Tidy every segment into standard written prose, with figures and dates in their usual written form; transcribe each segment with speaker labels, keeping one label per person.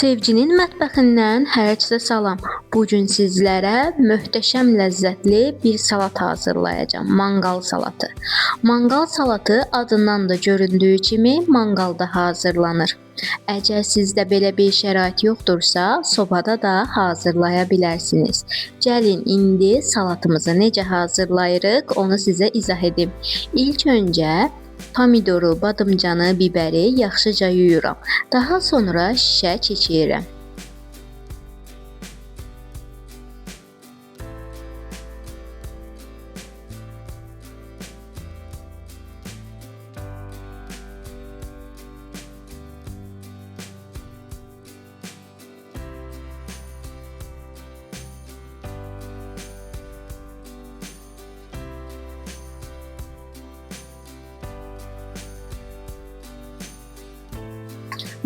Speaker 1: Sevginin mətbəxindən hər kəsə salam. Bu gün sizlərə möhtəşəm ləzzətli bir salat hazırlayacağam. Manqal salatı. Manqal salatı adından da göründüyü kimi manqalda hazırlanır. Əgər sizdə belə bir şərait yoxdursa, sobada da hazırlaya bilərsiniz. Gəlin indi salatımızı necə hazırlayırıq, onu sizə izah edim. İlk öncə pomidoru, badımcanı, biberi yaxşıca yuyuram. Daha sonra şişə keçirirəm.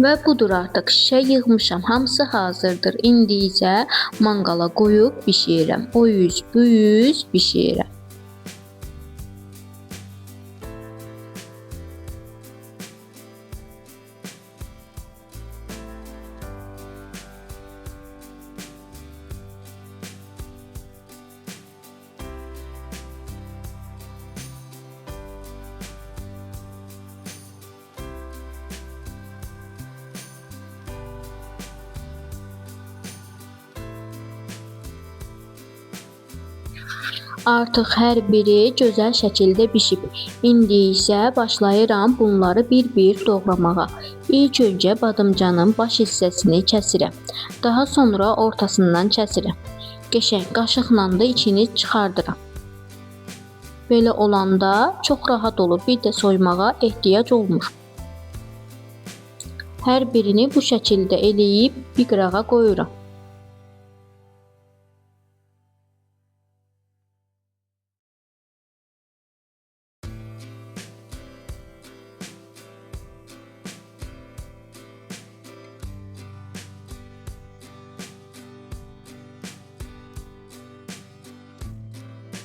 Speaker 1: Və budur artıq şişə yığmışam. Hamısı hazırdır. İndi isə manqala qoyub bişirirəm. O yüz bu yüz bişirirəm. Artıq hər biri gözəl şəkildə bişib. İndi isə başlayıram bunları bir-bir doğramağa. İlk öncə badımcanın baş hissəsini kəsirəm. Daha sonra ortasından kəsirəm. Qəşəng qaşıqla da içini çıxardıram. Belə olanda çox rahat olur. Bir də soymağa ehtiyac olmur. Hər birini bu şəkildə eləyib bir qırağa qoyuram.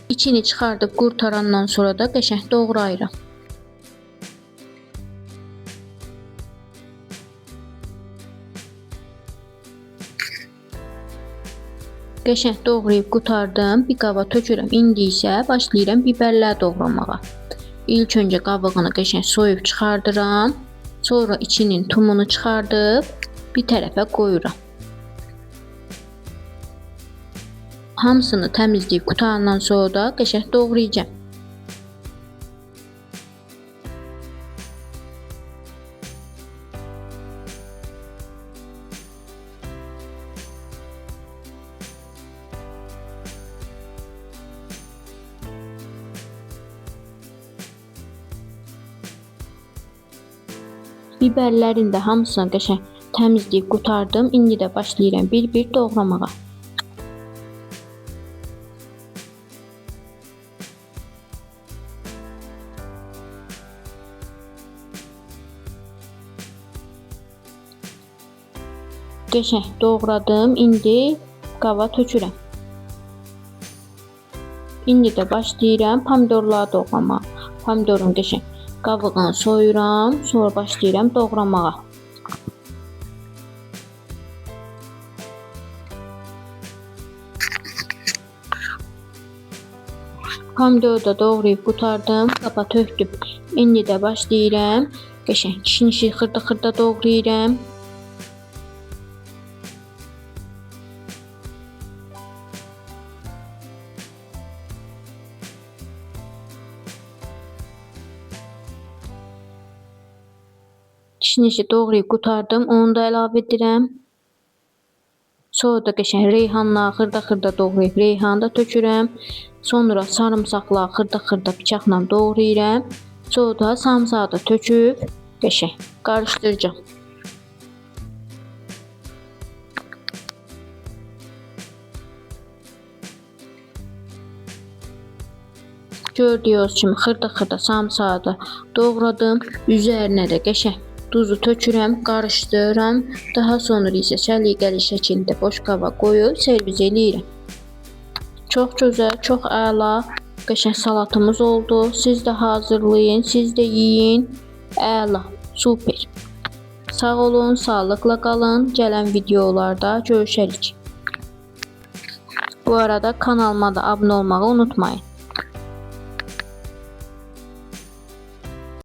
Speaker 1: İçini çıxardıb qurtarandan sonra da qəşəng doğrayıram. Qəşəng doğrayıb qurtardım, bir qaba tökürəm. İndi isə başlayıram bibərlər doğramağa. İlk öncə qabığını qəşəng soyub çıxardıram. Sonra içinin tumunu çıxardıb bir tərəfə qoyuram. Hamısını təmizləyib qutarandan sonra da qəşəng doğrayacağam. Bibərlərin də hamısını qəşəng təmizləyib qutardım. İndi də başlayıram bir-bir doğramağa. Qəşəng doğradım. İndi qaba tökürəm. İndi də başlayıram pomidorları doğramağa. Pomidorun qəşəng qabığını soyuram, sonra başlayıram doğramağa. Pomidoru da doğrayıb qutardım, qaba tökdüm. İndi də başlayıram qəşəng kişnişi xırda-xırda doğrayıram. Kişnişi doğrayıb qutardım, onu da əlavə edirəm. Sonra da qəşəng reyhanları xırda-xırda doğrayıb reyhanı da tökürəm. Sonra sarımsaqları xırda-xırda bıçaqla doğrayıram. Sonra da sarımsağı da töküb qəşəng qarışdıracağam. Gördüyünüz kimi xırda-xırda sarımsağı da doğradım. Üzərinə də qəşəng duzu tökürəm, qarışdırıram. Daha sonra isə səliqəli şəkildə boş qaba qoyub servis eləyirəm. Çox gözəl, çox əla, qəşəng salatımız oldu. Siz də hazırlayın, siz də yeyin. Əla, super. Sağ olun, sağlıqla qalın. Gələn videolarda görüşərik. Bu arada kanalıma da abunə olmağı unutmayın.